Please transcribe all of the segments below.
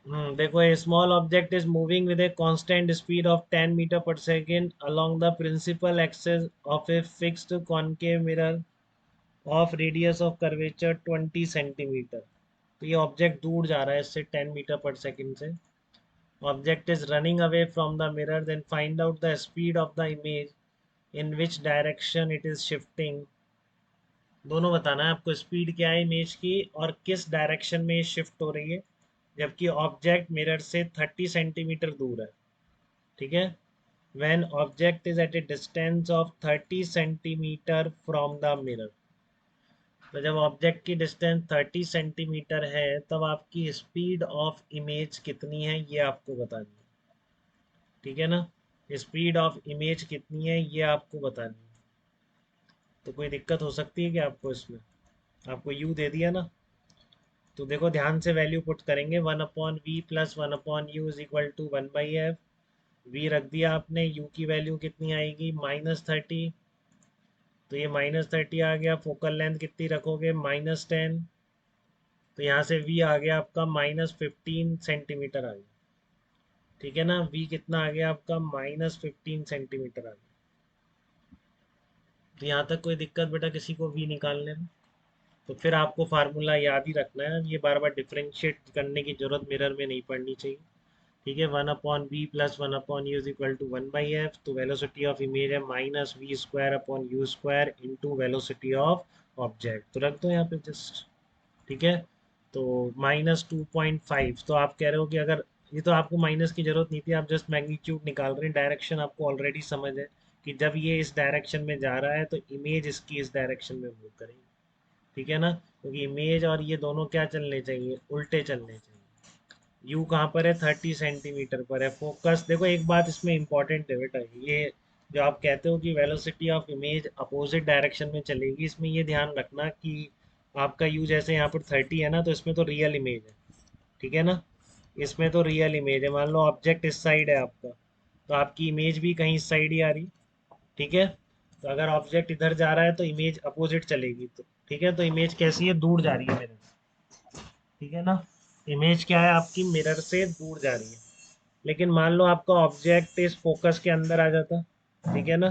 देखो, a small object is moving with a constant speed of 10 metre पर second along the principal axis of a fixed concave mirror of radius of curvature 20 centimetre. तो ये object दूर जा रहा है इससे 10 मीटर पर सेकेंड से। Object is running away from the mirror, then find out the speed of the image in which direction it is shifting. दोनों बताना है आपको, स्पीड क्या है इमेज की और किस डायरेक्शन में शिफ्ट हो रही है, जबकि ऑब्जेक्ट मिरर से 30 सेंटीमीटर दूर है। ठीक है। When object is at a distance of 30 centimetre from the mirror, तो जब ऑब्जेक्ट की डिस्टेंस 30 सेंटीमीटर है तब आपकी स्पीड ऑफ इमेज कितनी है ये आपको बतानी है। ठीक है ना। स्पीड ऑफ इमेज कितनी है ये आपको बतानी है। तो कोई दिक्कत हो सकती है कि आपको इसमें, आपको यू दे दिया ना, तो देखो ध्यान से वैल्यू पुट करेंगे। 1/v+1/u is equal to 1/f। We रख दिया आपने, यू की वैल्यू कितनी आएगी -30। तो ये -30 आ गया। फोकल लेंथ कितनी रखोगे, -10। तो यहाँ से वी आ गया आपका -15 सेंटीमीटर आ गया। ठीक है ना, वी कितना आ गया आपका -15 सेंटीमीटर आ गया। तो यहाँ तक कोई दिक्कत बेटा किसी को वी निकालने में? तो फिर आपको फार्मूला याद ही रखना है, ये बार बार डिफ्रेंशिएट करने की जरूरत मिरर में नहीं पड़नी चाहिए। ठीक है। 1/v+1/u is equal to 1/f। तो वेलोसिटी ऑफ इमेज है -v² upon u² into velocity of object. तो रख दो यहाँ पे जस्ट। ठीक है। तो -2.5। तो आप कह रहे हो कि अगर, ये तो आपको माइनस की जरूरत नहीं थी, आप जस्ट मैग्नीट्यूड निकाल रहे हैं, डायरेक्शन आपको ऑलरेडी समझ है कि जब ये इस डायरेक्शन में जा रहा है तो इमेज इसकी इस डायरेक्शन में मूव करेगी। ठीक है ना, क्योंकि इमेज और ये दोनों क्या चलने चाहिए, उल्टे चलने चाहिए। यू कहाँ पर है, 30 सेंटीमीटर पर है। फोकस देखो, एक बात इसमें इंपॉर्टेंट है बेटा, ये जो आप कहते हो कि velocity of image opposite direction में चलेगी, इसमें ये ध्यान रखना कि आपका यू जैसे यहाँ पर 30 है ना, तो इसमें तो रियल इमेज है। ठीक है ना, इसमें तो रियल इमेज है। मान लो ऑब्जेक्ट इस साइड है आपका, तो आपकी इमेज भी कहीं इस साइड ही आ रही। ठीक है। तो अगर ऑब्जेक्ट इधर जा रहा है तो इमेज अपोजिट चलेगी। तो ठीक है, तो इमेज कैसी है, दूर जा रही है मेरे से। ठीक है ना, इमेज क्या है आपकी, मिरर से दूर जा रही है। लेकिन मान लो आपका ऑब्जेक्ट इस फोकस के अंदर आ जाता। ठीक है ना,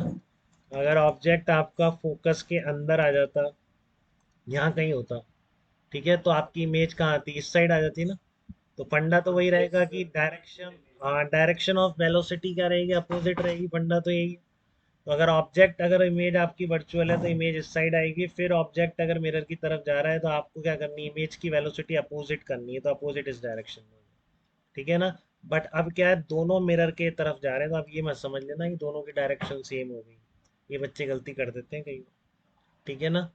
अगर ऑब्जेक्ट आपका फोकस के अंदर आ जाता, यहाँ कहीं होता, ठीक है, तो आपकी इमेज कहाँ आती, इस साइड आ जाती ना। तो फंडा तो वही रहेगा कि डायरेक्शन, हाँ, डायरेक्शन ऑफ वेलोसिटी क्या रहेगी, अपोजिट रहेगी। फंडा तो यही है। तो अगर ऑब्जेक्ट, अगर इमेज आपकी वर्चुअल है तो इमेज इस साइड आएगी, फिर ऑब्जेक्ट अगर मिरर की तरफ जा रहा है तो आपको क्या करनी है, इमेज की वेलोसिटी अपोजिट करनी है, तो अपोजिट इस डायरेक्शन में। ठीक है ना। बट अब क्या है, दोनों मिरर के तरफ जा रहे हैं, तो आप ये मत समझ लेना कि दोनों की डायरेक्शन सेम हो गई। ये बच्चे गलती कर देते हैं कई बार। ठीक है ना,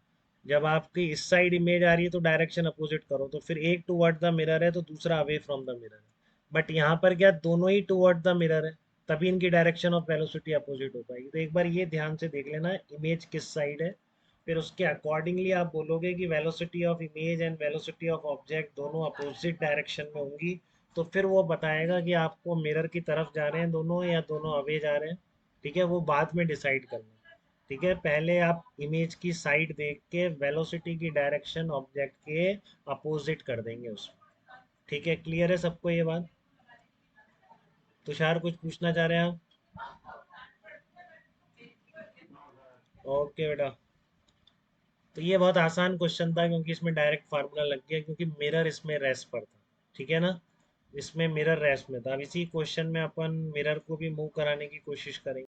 जब आपकी इस साइड इमेज आ रही है तो डायरेक्शन अपोजिट करो, तो फिर एक टूवर्ड द मिरर है तो दूसरा अवे फ्रॉम द मिरर है। बट यहाँ पर क्या, दोनों ही टूवर्ड द मिरर है, तभी इनकी डायरेक्शन ऑफ वेलोसिटी अपोजिट हो पाएगी। तो एक बार ये ध्यान से देख लेना इमेज किस साइड है, फिर उसके अकॉर्डिंगली आप बोलोगे कि velocity of image and velocity of object दोनों अपोजिट डायरेक्शन में होंगी। तो फिर वो बताएगा कि आपको मिरर की तरफ जा रहे हैं दोनों या दोनों अवे जा रहे हैं। ठीक है, वो बाद में डिसाइड करना। ठीक है, पहले आप इमेज की साइड देख के वेलोसिटी की डायरेक्शन ऑब्जेक्ट के अपोजिट कर देंगे उसमें। ठीक है, क्लियर है सबको ये बात? तुषार कुछ पूछना चाह रहे हैं आप? ओके बेटा। तो ये बहुत आसान क्वेश्चन था क्योंकि इसमें डायरेक्ट फार्मूला लग गया, क्योंकि मिरर इसमें रेस्ट पर था। ठीक है ना, इसमें मिरर रेस्ट में था। अब इसी क्वेश्चन में अपन मिरर को भी मूव कराने की कोशिश करेंगे।